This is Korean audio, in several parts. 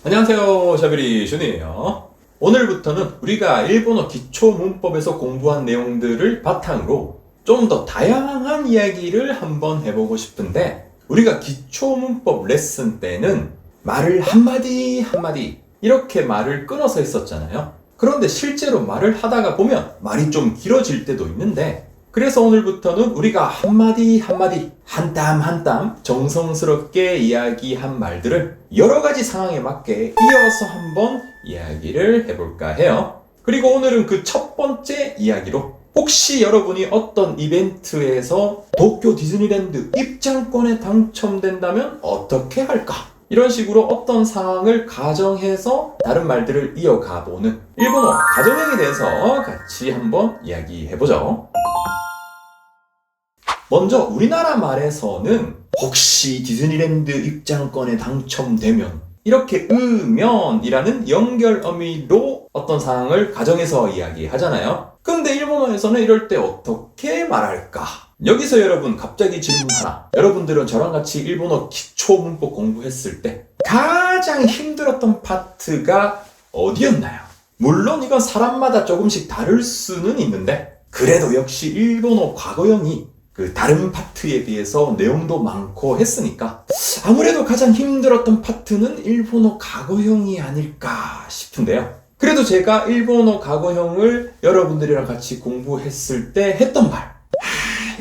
안녕하세요, 샤베리 슌이에요. 오늘부터는 우리가 일본어 기초 문법에서 공부한 내용들을 바탕으로 좀 더 다양한 이야기를 한번 해보고 싶은데, 우리가 기초 문법 레슨 때는 말을 한마디 한마디 이렇게 말을 끊어서 했었잖아요. 그런데 실제로 말을 하다가 보면 말이 좀 길어질 때도 있는데, 그래서 오늘부터는 우리가 한마디 한마디 한 땀 한 땀 정성스럽게 이야기한 말들을 여러 가지 상황에 맞게 이어서 한번 이야기를 해볼까 해요. 그리고 오늘은 그 첫 번째 이야기로, 혹시 여러분이 어떤 이벤트에서 도쿄 디즈니랜드 입장권에 당첨된다면 어떻게 할까? 이런 식으로 어떤 상황을 가정해서 다른 말들을 이어가 보는 일본어 가정형에 대해서 같이 한번 이야기해보죠. 먼저 우리나라 말에서는 혹시 디즈니랜드 입장권에 당첨되면, 이렇게 으면이라는 연결 어미로 어떤 상황을 가정해서 이야기하잖아요. 근데 일본어에서는 이럴 때 어떻게 말할까? 여기서 여러분 갑자기 질문 하나. 여러분들은 저랑 같이 일본어 기초 문법 공부했을 때 가장 힘들었던 파트가 어디였나요? 물론 이건 사람마다 조금씩 다를 수는 있는데, 그래도 역시 일본어 과거형이 그 다른 파트에 비해서 내용도 많고 했으니까 아무래도 가장 힘들었던 파트는 일본어 과거형이 아닐까 싶은데요. 그래도 제가 일본어 과거형을 여러분들이랑 같이 공부했을 때 했던 말,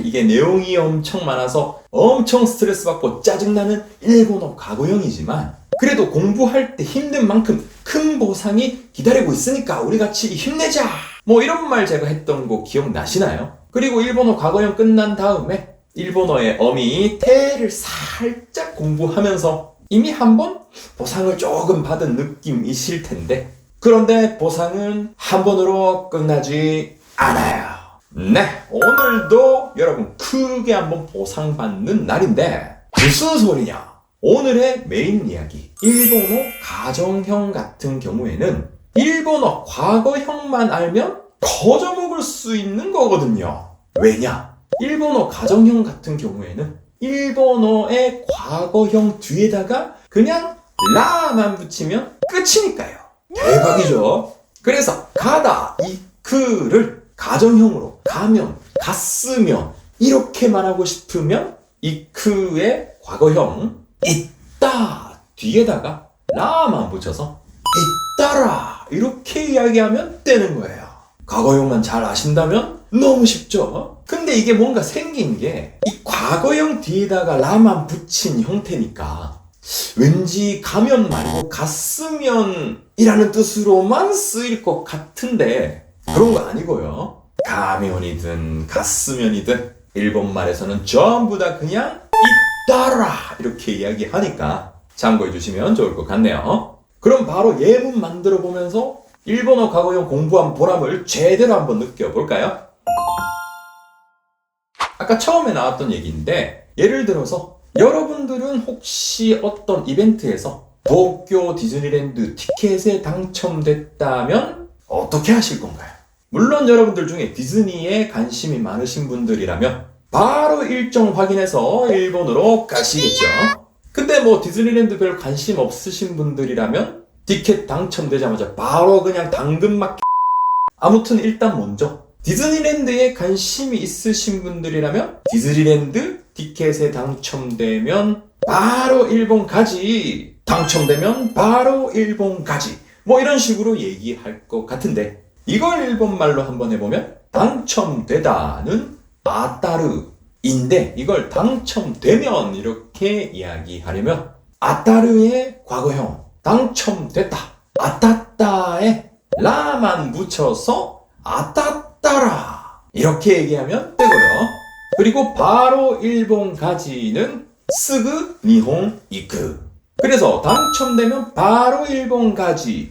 이게 내용이 엄청 많아서 엄청 스트레스 받고 짜증나는 일본어 과거형이지만, 그래도 공부할 때 힘든 만큼 큰 보상이 기다리고 있으니까 우리 같이 힘내자, 뭐 이런 말 제가 했던 거 기억나시나요? 그리고 일본어 과거형 끝난 다음에 일본어의 어미 테를 살짝 공부하면서 이미 한번 보상을 조금 받은 느낌이실 텐데, 그런데 보상은 한 번으로 끝나지 않아요. 네, 오늘도 여러분 크게 한번 보상받는 날인데 무슨 소리냐? 오늘의 메인 이야기, 일본어 가정형 같은 경우에는 일본어 과거형만 알면 거저 먹을 수 있는 거거든요. 왜냐? 일본어 가정형 같은 경우에는 일본어의 과거형 뒤에다가 그냥 라만 붙이면 끝이니까요. 대박이죠? 그래서 가다, 이크를 가정형으로 가면, 갔으면 이렇게 말하고 싶으면 이크의 과거형 있다 뒤에다가 라만 붙여서 있다라 이렇게 이야기하면 되는 거예요. 과거형만 잘 아신다면 너무 쉽죠? 근데 이게 뭔가 생긴 게 이 과거형 뒤에다가 라만 붙인 형태니까 왠지 가면 말고 갔으면 이라는 뜻으로만 쓰일 것 같은데 그런 거 아니고요. 가면이든 갔으면이든 일본말에서는 전부 다 그냥 있다라 이렇게 이야기하니까 참고해 주시면 좋을 것 같네요. 그럼 바로 예문 만들어 보면서 일본어 과거형 공부한 보람을 제대로 한번 느껴볼까요? 아까 처음에 나왔던 얘기인데, 예를 들어서 여러분들은 혹시 어떤 이벤트에서 도쿄 디즈니랜드 티켓에 당첨됐다면 어떻게 하실 건가요? 물론 여러분들 중에 디즈니에 관심이 많으신 분들이라면 바로 일정 확인해서 일본으로 가시겠죠. 근데 뭐 디즈니랜드 별 관심 없으신 분들이라면 티켓 당첨되자마자 바로 그냥 당근마켓. 아무튼 일단 먼저 디즈니랜드에 관심이 있으신 분들이라면 디즈니랜드 티켓에 당첨되면 바로 일본 가지, 당첨되면 바로 일본 가지, 뭐 이런 식으로 얘기할 것 같은데, 이걸 일본말로 한번 해보면 당첨되다는 아따르인데, 이걸 당첨되면 이렇게 이야기하려면 아따르의 과거형 당첨됐다, 아따따에 라만 붙여서 아따따라 이렇게 얘기하면 되고요. 그리고 바로 일본 가지는 스그 니혼 이쿠. 그래서 당첨되면 바로 일본 가지는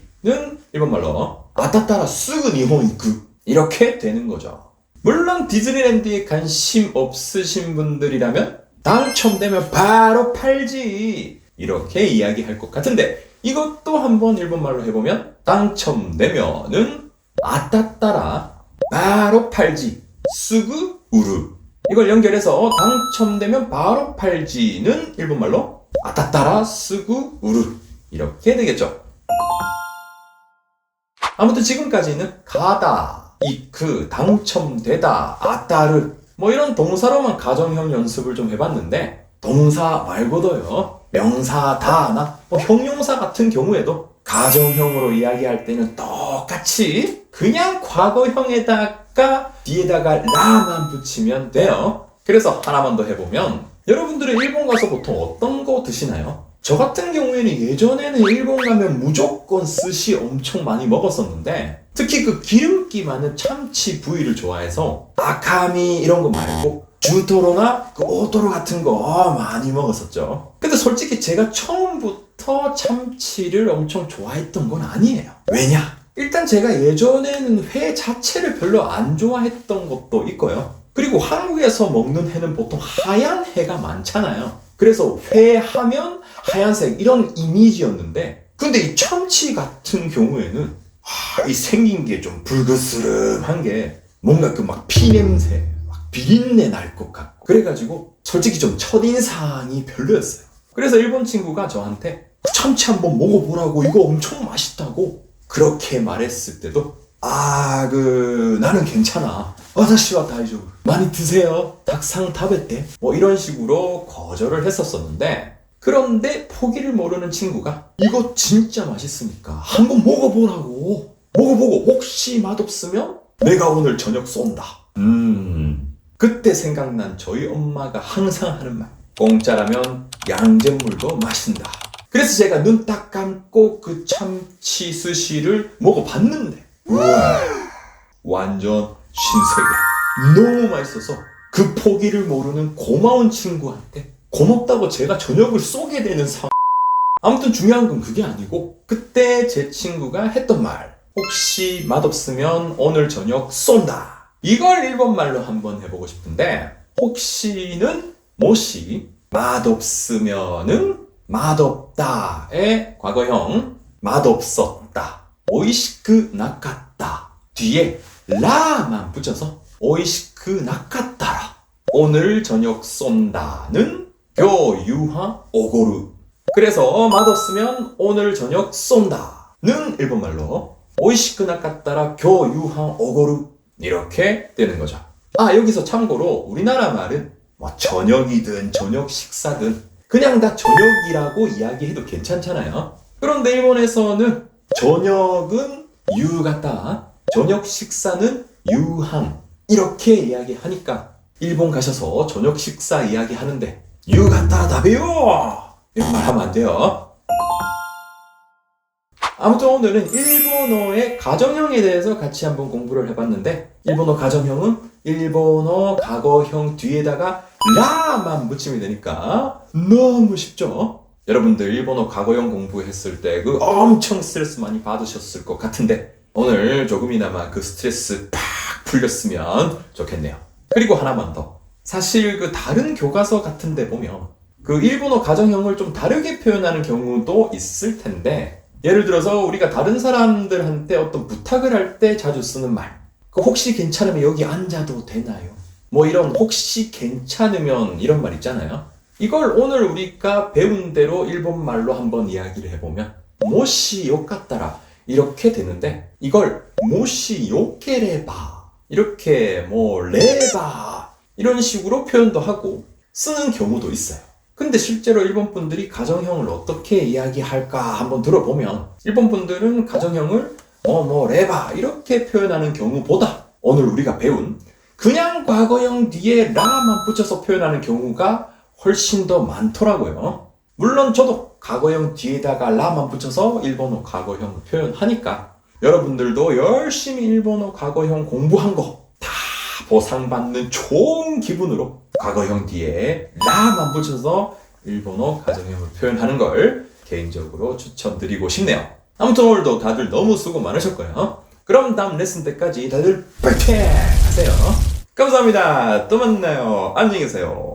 일본말로 아따따라 스그 니혼 이쿠 이렇게 되는 거죠. 물론 디즈니랜드에 관심 없으신 분들이라면 당첨되면 바로 팔지 이렇게 이야기할 것 같은데, 이것도 한번 일본말로 해보면 당첨되면은 아따따라 바로 팔지 스그 우르, 이걸 연결해서 당첨되면 바로 팔지는 일본말로 아따따라 스그 우르 이렇게 되겠죠. 아무튼 지금까지는 가다, 이크, 당첨되다, 아따르 뭐 이런 동사로만 가정형 연습을 좀 해봤는데 동사 말고도요 명사, 다나 형용사 같은 경우에도 가정형으로 이야기할 때는 똑같이 그냥 과거형에다가 뒤에다가 라만 붙이면 돼요. 그래서 하나만 더 해보면 여러분들은 일본 가서 보통 어떤 거 드시나요? 저 같은 경우에는 예전에는 일본 가면 무조건 스시 엄청 많이 먹었었는데 특히 그 기름기 많은 참치 부위를 좋아해서 아카미 이런 거 말고 주토로나 그 오토로 같은 거 많이 먹었었죠. 근데 솔직히 제가 처음부터 참치를 엄청 좋아했던 건 아니에요. 왜냐? 일단 제가 예전에는 회 자체를 별로 안 좋아했던 것도 있고요. 그리고 한국에서 먹는 회는 보통 하얀 회가 많잖아요. 그래서 회 하면 하얀색 이런 이미지였는데 근데 이 참치 같은 경우에는 이 생긴 게 좀 불그스름한 게 뭔가 그 막 피냄새 막 비린내 날 것 같고 그래가지고 솔직히 좀 첫인상이 별로였어요. 그래서 일본 친구가 저한테 참치 한번 먹어보라고 이거 엄청 맛있다고 그렇게 말했을 때도 나는 괜찮아. 와타시와 다이조부. 많이 드세요. 닭상 타베테. 뭐 이런 식으로 거절을 했었었는데 그런데 포기를 모르는 친구가 이거 진짜 맛있으니까 한번 먹어보라고. 먹어보고 혹시 맛없으면 내가 오늘 저녁 쏜다. 그때 생각난 저희 엄마가 항상 하는 말. 공짜라면 양잿물도 마신다. 그래서 제가 눈 딱 감고 그 참치 스시를 먹어봤는데 우와, 완전 신세계. 너무 맛있어서 그 포기를 모르는 고마운 친구한테 고맙다고 제가 저녁을 쏘게 되는 상황. 아무튼 중요한 건 그게 아니고 그때 제 친구가 했던 말. 혹시 맛없으면 오늘 저녁 쏜다. 이걸 일본말로 한번 해보고 싶은데 혹시는 모시, 맛없으면은 맛없다의 과거형 맛없었다. 오이시크 나카타 뒤에 라만 붙여서 오이시크 나카타라. 오늘 저녁 쏜다는 교유하 오고르. 그래서 맛없으면 오늘 저녁 쏜다는 일본말로 오이시크 나카타라 교유하 오고르 이렇게 되는 거죠. 여기서 참고로 우리나라 말은 뭐 저녁이든 저녁 식사든 그냥 다 저녁이라고 이야기해도 괜찮잖아요. 그런데 일본에서는 저녁은 유가타, 저녁 식사는 유한 이렇게 이야기하니까 일본 가셔서 저녁 식사 이야기하는데 유가타 다베요! 이런 말 하면 안 돼요. 아무튼 오늘은 일본어의 가정형에 대해서 같이 한번 공부를 해봤는데 일본어 가정형은 일본어 과거형 뒤에다가 라만 붙이면 되니까 너무 쉽죠? 여러분들 일본어 과거형 공부했을 때 그 엄청 스트레스 많이 받으셨을 것 같은데 오늘 조금이나마 그 스트레스 팍 풀렸으면 좋겠네요. 그리고 하나만 더. 사실 그 다른 교과서 같은 데 보면 그 일본어 가정형을 좀 다르게 표현하는 경우도 있을 텐데 예를 들어서 우리가 다른 사람들한테 어떤 부탁을 할 때 자주 쓰는 말. 그 혹시 괜찮으면 여기 앉아도 되나요? 뭐 이런 혹시 괜찮으면 이런 말 있잖아요. 이걸 오늘 우리가 배운 대로 일본말로 한번 이야기를 해보면 모시 요카타라 이렇게 되는데 이걸 모시 요케레바 이렇게 뭐 레바 이런 식으로 표현도 하고 쓰는 경우도 있어요. 근데 실제로 일본 분들이 가정형을 어떻게 이야기할까 한번 들어보면 일본 분들은 가정형을 레바 이렇게 표현하는 경우보다 오늘 우리가 배운 그냥 과거형 뒤에 라만 붙여서 표현하는 경우가 훨씬 더 많더라고요. 물론 저도 과거형 뒤에다가 라만 붙여서 일본어 과거형 표현하니까 여러분들도 열심히 일본어 과거형 공부한 거 다 보상받는 좋은 기분으로 과거형 뒤에 라만 붙여서 일본어 가정형을 표현하는 걸 개인적으로 추천드리고 싶네요. 아무튼 오늘도 다들 너무 수고 많으셨고요. 그럼 다음 레슨 때까지 다들 파이팅 하세요. 감사합니다. 또 만나요. 안녕히 계세요.